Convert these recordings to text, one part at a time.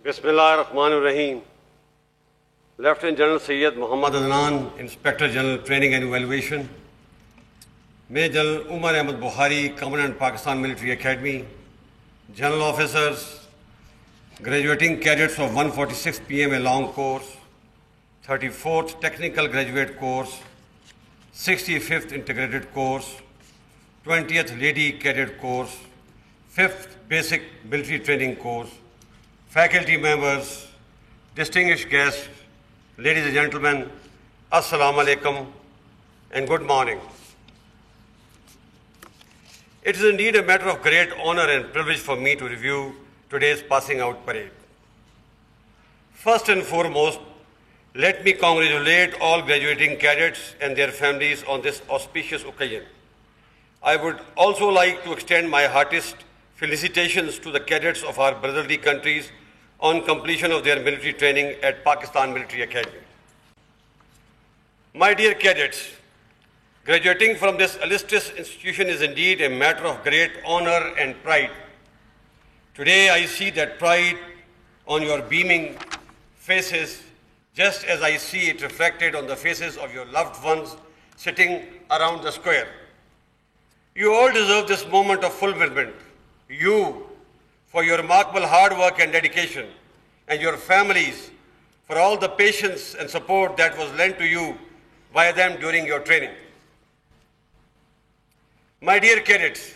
Bismillahirrahmanirrahim. Lieutenant General Sayyid Muhammad Adnan, Inspector General Training and Evaluation. Major General Umar Ahmed Buhari, Commandant Pakistan Military Academy. General Officers, graduating cadets of 146th PMA Long Course, 34th Technical Graduate Course, 65th Integrated Course, 20th Lady Cadet Course, 5th Basic Military Training Course, faculty members, distinguished guests, ladies and gentlemen, Assalamu alaikum and good morning. It is indeed a matter of great honor and privilege for me to review today's passing out parade. First and foremost, let me congratulate all graduating cadets and their families on this auspicious occasion. I would also like to extend my heartiest felicitations to the cadets of our brotherly countries on completion of their military training at Pakistan Military Academy. My dear cadets, graduating from this illustrious institution is indeed a matter of great honor and pride. Today I see that pride on your beaming faces, just as I see it reflected on the faces of your loved ones sitting around the square. You all deserve this moment of fulfillment. You, for your remarkable hard work and dedication, and your families for all the patience and support that was lent to you by them during your training. My dear cadets,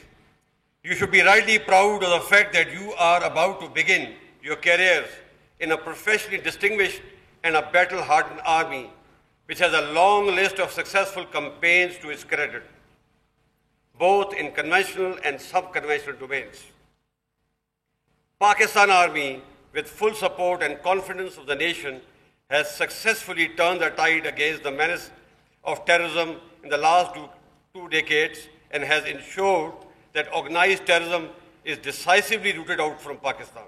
you should be rightly proud of the fact that you are about to begin your careers in a professionally distinguished and a battle-hardened army, which has a long list of successful campaigns to its credit, both in conventional and sub-conventional domains. Pakistan Army, with full support and confidence of the nation, has successfully turned the tide against the menace of terrorism in the last two decades and has ensured that organized terrorism is decisively rooted out from Pakistan.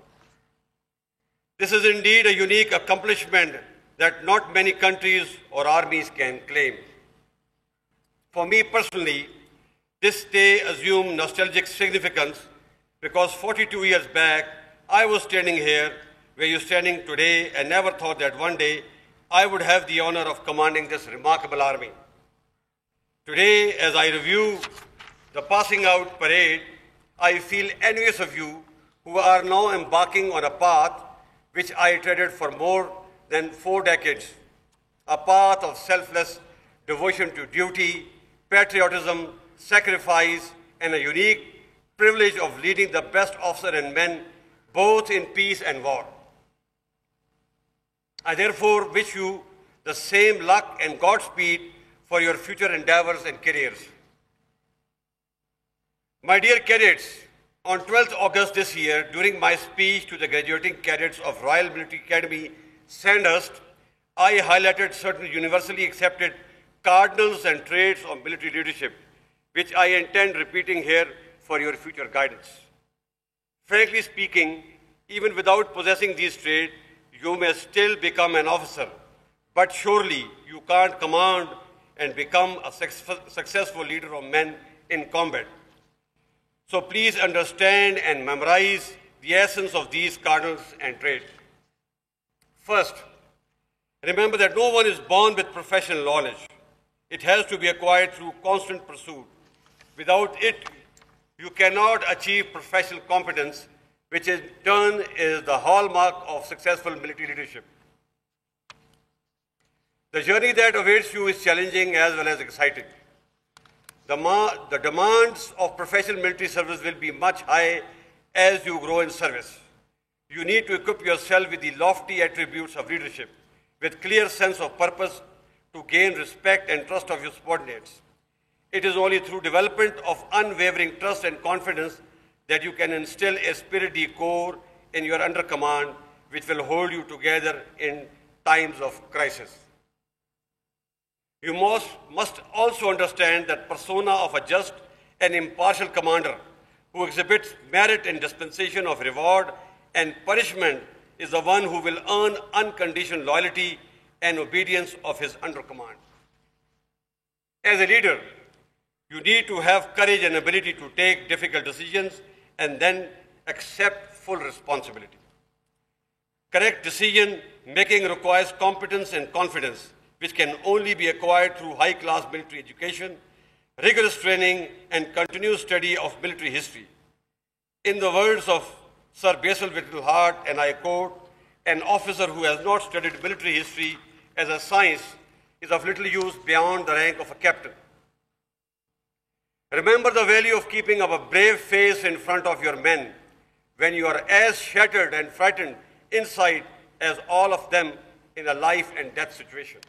This is indeed a unique accomplishment that not many countries or armies can claim. For me personally, this day assumed nostalgic significance because 42 years back, I was standing here where you're standing today and never thought that one day I would have the honor of commanding this remarkable army. Today, as I review the passing out parade, I feel envious of you who are now embarking on a path which I treaded for more than 4 decades, a path of selfless devotion to duty, patriotism, sacrifice, and a unique privilege of leading the best officers and men both in peace and war. I therefore wish you the same luck and Godspeed for your future endeavors and careers. My dear cadets, on 12th August this year, during my speech to the graduating cadets of Royal Military Academy, Sandhurst, I highlighted certain universally accepted cardinals and traits of military leadership, which I intend repeating here for your future guidance. Frankly speaking, even without possessing these traits, you may still become an officer, but surely you can't command and become a successful leader of men in combat. So please understand and memorize the essence of these cardinals and traits. First, remember that no one is born with professional knowledge. It has to be acquired through constant pursuit. Without it, you cannot achieve professional competence, which in turn is the hallmark of successful military leadership. The journey that awaits you is challenging as well as exciting. The demands of professional military service will be much high as you grow in service. You need to equip yourself with the lofty attributes of leadership, with clear sense of purpose to gain respect and trust of your subordinates. It is only through development of unwavering trust and confidence that you can instill a spirit de corps in your under command, which will hold you together in times of crisis. You must also understand that persona of a just and impartial commander who exhibits merit and dispensation of reward and punishment is the one who will earn unconditional loyalty and obedience of his under command. As a leader, you need to have courage and ability to take difficult decisions and then accept full responsibility. Correct decision-making requires competence and confidence, which can only be acquired through high-class military education, rigorous training, and continuous study of military history. In the words of Sir Basil Whittle Hart, and I quote, "An officer who has not studied military history as a science is of little use beyond the rank of a captain." Remember the value of keeping up a brave face in front of your men when you are as shattered and frightened inside as all of them in a life and death situation.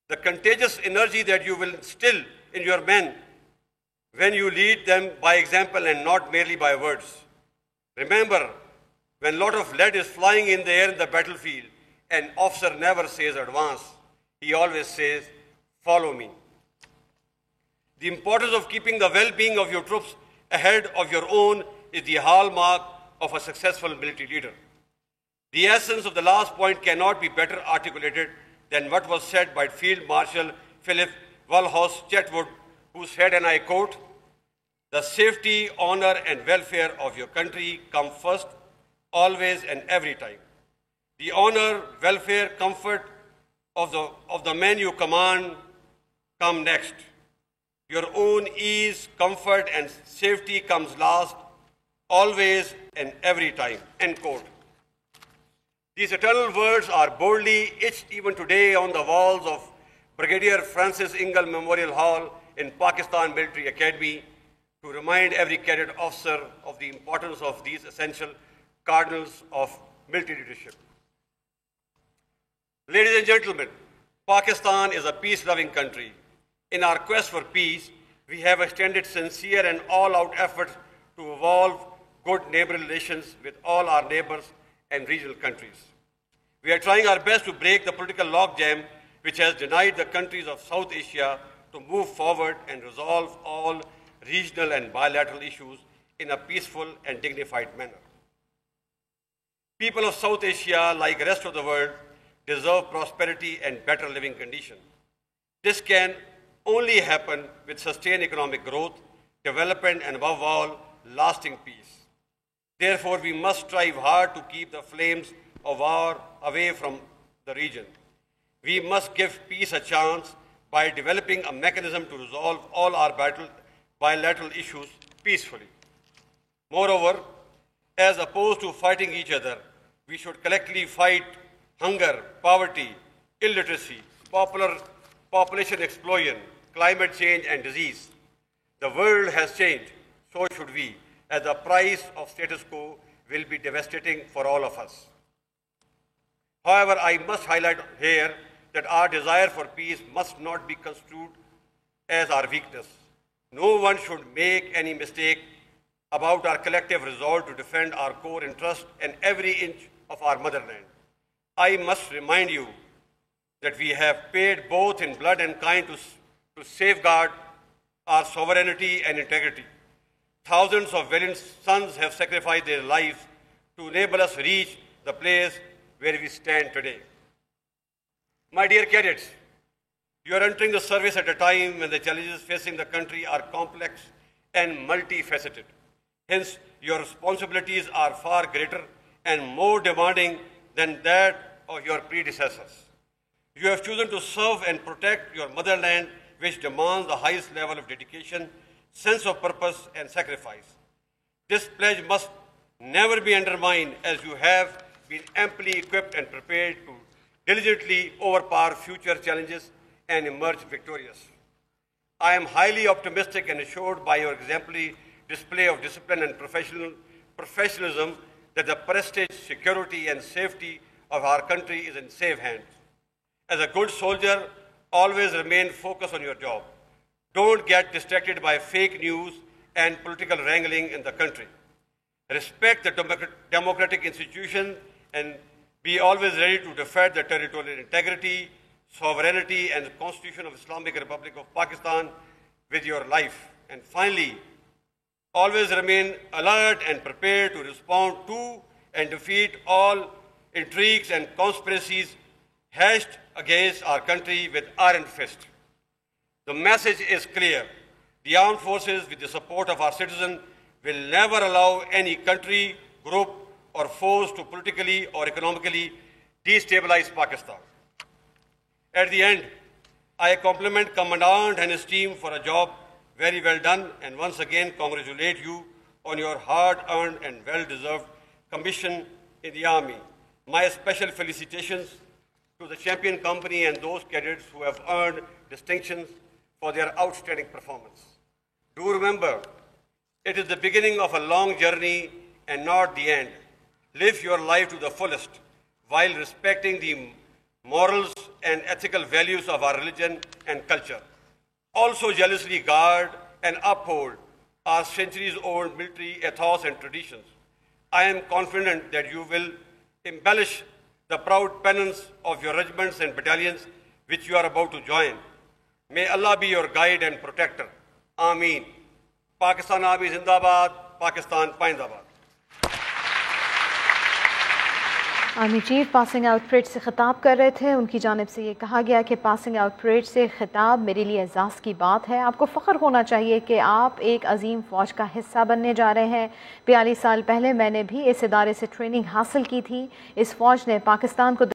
The contagious energy that you will instill in your men when you lead them by example and not merely by words. Remember, when a lot of lead is flying in the air in the battlefield, an officer never says advance. He always says, follow me. The importance of keeping the well-being of your troops ahead of your own is the hallmark of a successful military leader. The essence of the last point cannot be better articulated than what was said by Field Marshal Philip Walhouse Chetwood, who said, and I quote, "The safety, honor, and welfare of your country come first, always and every time. The honor, welfare, comfort of the men you command come next. Your own ease, comfort, and safety comes last, always and every time." End quote. These eternal words are boldly etched even today on the walls of Brigadier Francis Ingle Memorial Hall in Pakistan Military Academy to remind every cadet officer of the importance of these essential cardinals of military leadership. Ladies and gentlemen, Pakistan is a peace-loving country. In our quest for peace, we have extended sincere and all-out efforts to evolve good neighborly relations with all our neighbors and regional countries. We are trying our best to break the political logjam which has denied the countries of South Asia to move forward and resolve all regional and bilateral issues in a peaceful and dignified manner. People of South Asia, like the rest of the world, deserve prosperity and better living conditions. This can only happen with sustained economic growth, development, and above all, lasting peace. Therefore, we must strive hard to keep the flames of war away from the region. We must give peace a chance by developing a mechanism to resolve all our bilateral issues peacefully. Moreover, as opposed to fighting each other, we should collectively fight hunger, poverty, illiteracy, population explosion, climate change, and disease. The world has changed, so should we, as the price of status quo will be devastating for all of us. However, I must highlight here that our desire for peace must not be construed as our weakness. No one should make any mistake about our collective resolve to defend our core interest and every inch of our motherland. I must remind you that we have paid both in blood and kind to safeguard our sovereignty and integrity. Thousands of valiant sons have sacrificed their lives to enable us reach the place where we stand today. My dear cadets, you are entering the service at a time when the challenges facing the country are complex and multifaceted. Hence, your responsibilities are far greater and more demanding than that of your predecessors. You have chosen to serve and protect your motherland, which demands the highest level of dedication, sense of purpose, and sacrifice. This pledge must never be undermined, as you have been amply equipped and prepared to diligently overpower future challenges and emerge victorious. I am highly optimistic and assured by your exemplary display of discipline and professionalism that the prestige, security, and safety of our country is in safe hands. As a good soldier, always remain focused on your job. Don't get distracted by fake news and political wrangling in the country. Respect the democratic institutions and be always ready to defend the territorial integrity, sovereignty, and the Constitution of Islamic Republic of Pakistan with your life. And finally, always remain alert and prepared to respond to and defeat all intrigues and conspiracies hatched against our country with iron fist. The message is clear. The armed forces, with the support of our citizens, will never allow any country, group, or force to politically or economically destabilize Pakistan. At the end, I compliment Commandant and his team for a job very well done, and once again congratulate you on your hard-earned and well-deserved commission in the Army. My special felicitations to the champion company and those cadets who have earned distinctions for their outstanding performance. Do remember, it is the beginning of a long journey and not the end. Live your life to the fullest while respecting the morals and ethical values of our religion and culture. Also jealously guard and uphold our centuries-old military ethos and traditions. I am confident that you will embellish the proud pennants of your regiments and battalions which you are about to join. May Allah be your guide and protector. Ameen. Pakistan Army Zindabad, Pakistan Paindabad. Army chief passing out parade से खिताब कर रहे थे। उनकी जानिब से ये कहा गया कि पासिंग आउट परेड से खिताब मेरे लिए एजाज़ की बात है। आपको फ़ख्र होना चाहिए कि आप एक अजीम फ़ौज का हिस्सा बनने जा रहे हैं। 42 साल पहले मैंने भी इस इदारे से ट्रेनिंग हासिल की थी। इस फ़ौज ने पाकिस्तान को